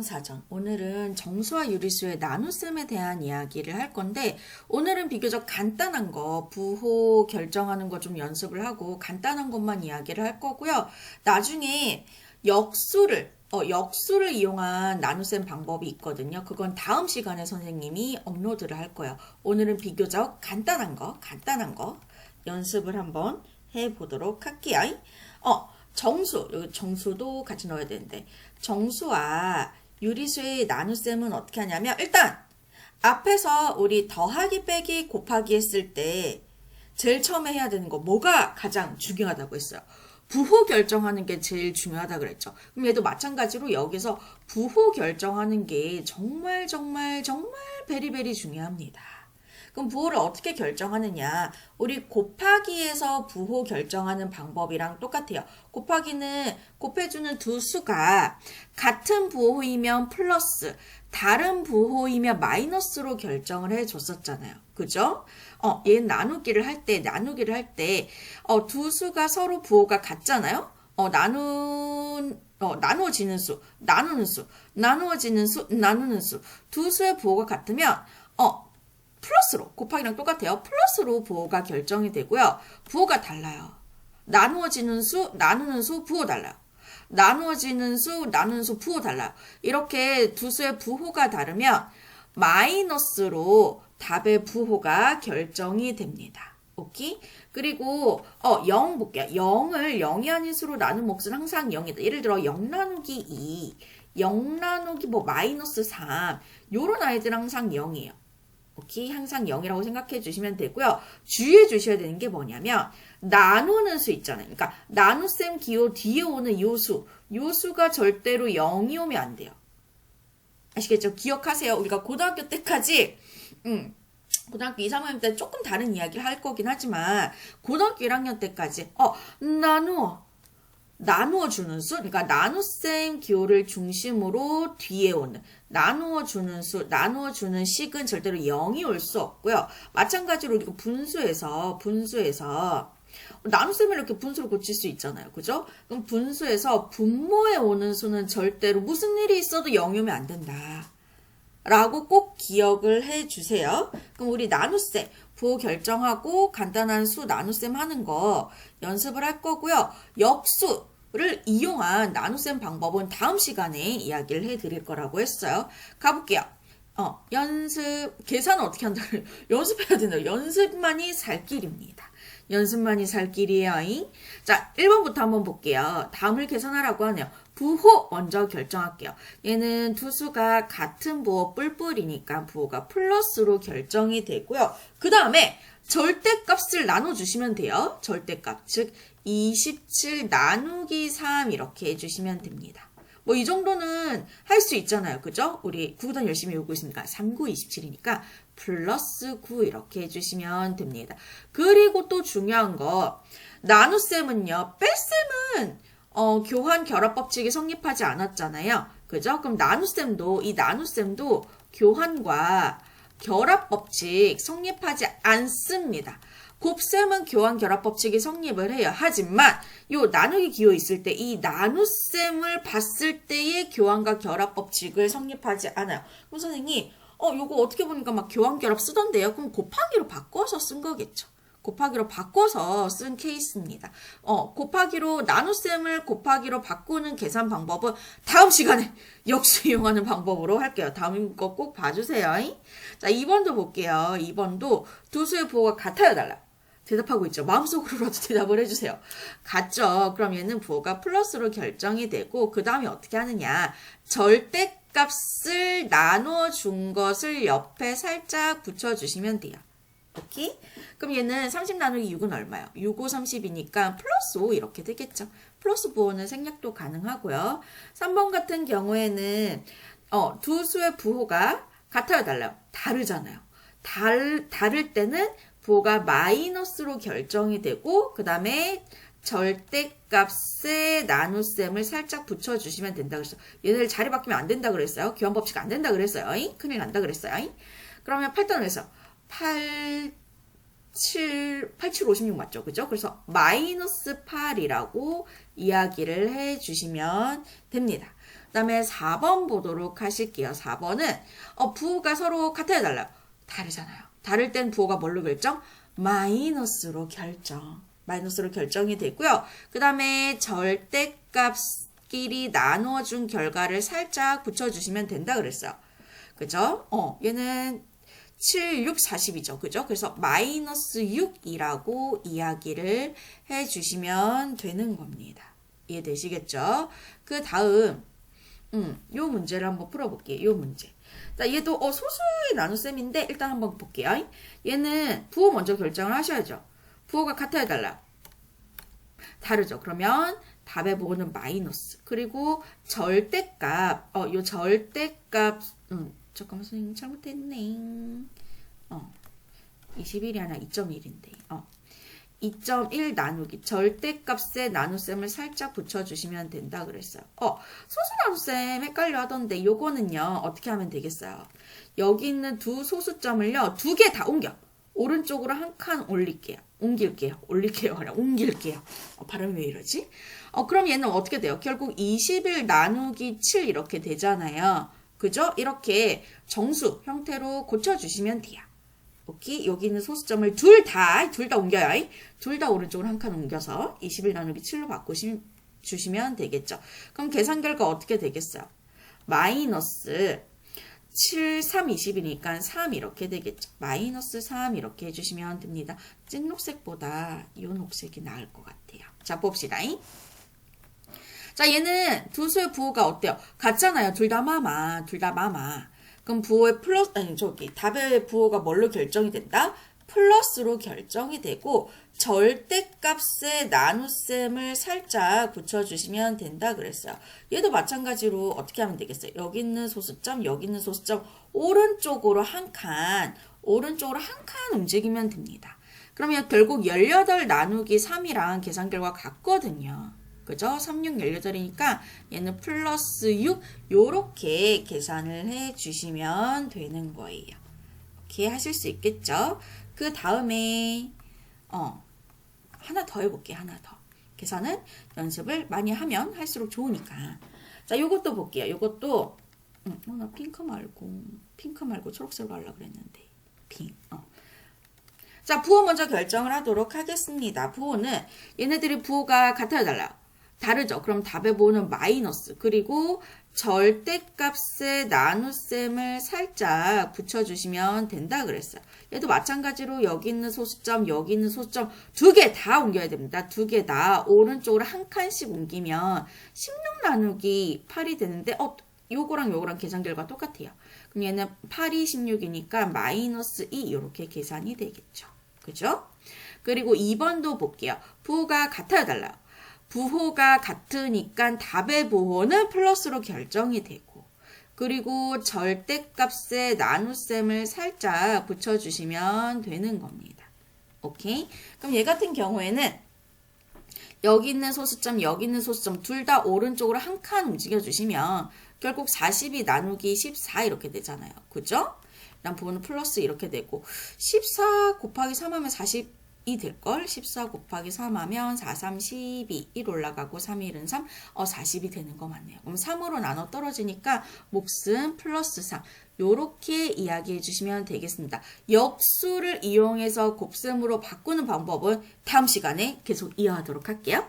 사전. 오늘은 정수와 유리수의 나눗셈에 대한 이야기를 할 건데, 오늘은 비교적 간단한 거, 부호 결정하는 거 좀 연습을 하고 간단한 것만 이야기를 할 거고요. 나중에 역수를 이용한 나눗셈 방법이 있거든요. 그건 다음 시간에 선생님이 업로드를 할 거예요. 오늘은 비교적 간단한 거 연습을 한번 해보도록 할게요. 정수, 여기 정수도 같이 넣어야 되는데, 정수와 유리수의 나눗셈은 어떻게 하냐면, 일단 앞에서 우리 더하기 빼기 곱하기 했을 때 제일 처음에 해야 되는 거 뭐가 가장 중요하다고 했어요? 부호 결정하는 게 제일 중요하다 그랬죠. 그럼 얘도 마찬가지로 여기서 부호 결정하는 게 정말 베리베리 중요합니다. 그럼 부호를 어떻게 결정하느냐? 우리 곱하기에서 부호 결정하는 방법이랑 똑같아요. 곱하기는 곱해주는 두 수가 같은 부호이면 플러스, 다른 부호이면 마이너스로 결정을 해줬었잖아요. 그죠? 얘는 나누기를 할 때, 두 수가 서로 부호가 같잖아요? 나누어지는 수, 나누는 수, 나누어지는 수, 나누는 수. 두 수의 부호가 같으면, 플러스로, 곱하기랑 똑같아요. 플러스로 부호가 결정이 되고요. 부호가 달라요. 나누어지는 수, 나누는 수, 부호 달라요. 나누어지는 수, 나누는 수, 부호 달라요. 이렇게 두 수의 부호가 다르면 마이너스로 답의 부호가 결정이 됩니다. 오케이? 그리고 0 볼게요. 0을 0이 아닌 수로 나눈 몫은 항상 0이다. 예를 들어 0 나누기 2, 0 나누기 마이너스 3 요런 아이들은 항상 0이에요. 오케이? 항상 0이라고 생각해 주시면 되고요. 주의해 주셔야 되는 게 뭐냐면 나누는 수 있잖아요. 그러니까 나눗셈 기호 뒤에 오는 요수가 절대로 0이 오면 안 돼요. 아시겠죠? 기억하세요. 우리가 고등학교 때까지 고등학교 2, 3학년 때 조금 다른 이야기를 할 거긴 하지만 고등학교 1학년 때까지 나누어주는 수, 그러니까 나눗셈 기호를 중심으로 뒤에 오는 나누어주는 수, 나누어주는 식은 절대로 0이 올 수 없고요. 마찬가지로 우리가 분수에서 나눗셈을 이렇게 분수로 고칠 수 있잖아요. 그죠? 그럼 분수에서 분모에 오는 수는 절대로 무슨 일이 있어도 0이 오면 안 된다. 라고 꼭 기억을 해주세요. 그럼 우리 나눗셈, 부호 결정하고 간단한 수 나눗셈 하는 거 연습을 할 거고요. 역수를 이용한 나눗셈 방법은 다음 시간에 이야기를 해드릴 거라고 했어요. 가볼게요. 연습, 계산은 어떻게 한다? 연습해야 된다. 연습만이 살 길입니다. 연습만이 살 길이에요. 자, 1번부터 한번 볼게요. 다음을 계산하라고 하네요. 부호 먼저 결정할게요. 얘는 두 수가 같은 부호 뿔뿔이니까 부호가 플러스로 결정이 되고요. 그 다음에 절대값을 나눠주시면 돼요. 절대값, 즉 27 나누기 3 이렇게 해주시면 됩니다. 이 정도는 할 수 있잖아요. 그죠? 우리 구구단 열심히 외우고 있으니까 3, 9, 27이니까 플러스 9 이렇게 해주시면 됩니다. 그리고 또 중요한 거 나눗셈은요. 뺄셈은 교환 결합 법칙이 성립하지 않았잖아요. 그죠? 그럼 이 나눗셈도 교환과 결합 법칙 성립하지 않습니다. 곱셈은 교환 결합 법칙이 성립을 해요. 하지만 요 나누기 기호 있을 때 이 나눗셈을 봤을 때의 교환과 결합 법칙을 성립하지 않아요. 그럼 선생님, 요거 어떻게 보니까 막 교환 결합 쓰던데요. 그럼 곱하기로 바꿔서 쓴 거겠죠. 곱하기로 바꿔서 쓴 케이스입니다. 나눗셈을 곱하기로 바꾸는 계산 방법은 다음 시간에 역수 이용하는 방법으로 할게요. 다음 거 꼭 봐주세요. 자, 2번도 볼게요. 2번도 두 수의 부호가 같아요, 달라요? 대답하고 있죠. 마음속으로라도 대답을 해주세요. 같죠? 그럼 얘는 부호가 플러스로 결정이 되고 그 다음에 어떻게 하느냐. 절대값을 나눠준 것을 옆에 살짝 붙여주시면 돼요. 오케이? 그럼 얘는 30 나누기 6은 얼마예요? 6, 5, 30이니까 플러스 5 이렇게 되겠죠. 플러스 부호는 생략도 가능하고요. 3번 같은 경우에는 두 수의 부호가 같아요, 달라요? 다르잖아요. 다를 때는 부호가 마이너스로 결정이 되고 그 다음에 절대값의 나눗셈을 살짝 붙여주시면 된다 그랬어요. 얘네들 자리 바뀌면 안 된다 그랬어요. 교환법칙 안 된다 그랬어요. 큰일 난다 그랬어요. 그러면 8단에서 8756 맞죠? 그죠? 그래서 마이너스 8이라고 이야기를 해주시면 됩니다. 그 다음에 4번 보도록 하실게요. 4번은 부호가 서로 같아야 달라요. 다르잖아요. 다를 땐 부호가 뭘로 결정? 마이너스로 결정. 마이너스로 결정이 되고요. 그 다음에 절대값끼리 나눠준 결과를 살짝 붙여주시면 된다 그랬어요. 그죠? 얘는 7, 6, 40이죠. 그죠? 그래서 마이너스 6이라고 이야기를 해주시면 되는 겁니다. 이해되시겠죠? 그 다음, 요 문제를 한번 풀어볼게요. 요 문제. 자, 얘도 소수의 나눗셈인데 일단 한번 볼게요. 얘는 부호 먼저 결정을 하셔야죠. 부호가 같아야 달라요. 다르죠. 그러면 답의 부호는 마이너스. 그리고 절대값, 요 절대값, 잠깐만 선생님 잘못했네. 21이 아니라 2.1인데. 2.1 나누기 절대값의 나눗셈을 살짝 붙여주시면 된다 그랬어요. 소수 나눗셈 헷갈려 하던데 요거는요 어떻게 하면 되겠어요? 여기 있는 두 소수점을요 2개 다 옮겨. 오른쪽으로 한 칸 올릴게요. 올릴게요. 아니라 옮길게요. 발음이 왜 이러지? 그럼 얘는 어떻게 돼요? 결국 21 나누기 7 이렇게 되잖아요. 그죠? 이렇게 정수 형태로 고쳐주시면 돼요. 오케이? 여기 있는 소수점을 둘 다 옮겨요. 둘 다 오른쪽으로 한 칸 옮겨서 21 나누기 7로 바꾸시면 되겠죠. 그럼 계산 결과 어떻게 되겠어요? 마이너스 7, 3, 20이니까 3 이렇게 되겠죠. 마이너스 3 이렇게 해주시면 됩니다. 찐 녹색보다 이 녹색이 나을 것 같아요. 자, 봅시다. 자, 얘는 두 수의 부호가 어때요? 같잖아요. 둘 다 마마. 그럼 부호의 답의 부호가 뭘로 결정이 된다? 플러스로 결정이 되고 절대값의 나눗셈을 살짝 붙여주시면 된다 그랬어요. 얘도 마찬가지로 어떻게 하면 되겠어요? 여기 있는 소수점, 오른쪽으로 한 칸 움직이면 됩니다. 그러면 결국 18 나누기 3이랑 계산 결과 같거든요. 그죠? 3, 6, 18이니까 얘는 플러스 6 요렇게 계산을 해주시면 되는 거예요. 이렇게 하실 수 있겠죠? 그 다음에 하나 더 해볼게요. 하나 더. 계산은 연습을 많이 하면 할수록 좋으니까. 자, 요것도 볼게요. 요것도 나 핑크 말고 초록색으로 하려고 그랬는데 자, 부호 먼저 결정을 하도록 하겠습니다. 부호는 얘네들이 부호가 같아요, 달라요? 다르죠. 그럼 답의 부호는 마이너스. 그리고 절대값의 나눗셈을 살짝 붙여주시면 된다 그랬어요. 얘도 마찬가지로 여기 있는 소수점, 두 개 다 옮겨야 됩니다. 두 개 다 오른쪽으로 한 칸씩 옮기면 16 나누기 8이 되는데 요거랑 계산 결과 똑같아요. 그럼 얘는 8이 16이니까 마이너스 2 이렇게 계산이 되겠죠. 그죠? 그리고 2번도 볼게요. 부호가 같아요, 달라요? 부호가 같으니까 답의 부호는 플러스로 결정이 되고 그리고 절대값의 나눗셈을 살짝 붙여주시면 되는 겁니다. 오케이? 그럼 얘 같은 경우에는 여기 있는 소수점 둘 다 오른쪽으로 한 칸 움직여주시면 결국 42 나누기 14 이렇게 되잖아요. 그죠? 그다음 부호는 플러스 이렇게 되고 14 곱하기 3 하면 40 이 될걸? 14 곱하기 3 하면 4, 3, 12, 1 올라가고 3, 1은 3, 40이 되는 거 맞네요. 그럼 3으로 나눠 떨어지니까 몫은 플러스 3. 요렇게 이야기해 주시면 되겠습니다. 역수를 이용해서 곱셈으로 바꾸는 방법은 다음 시간에 계속 이어가도록 할게요.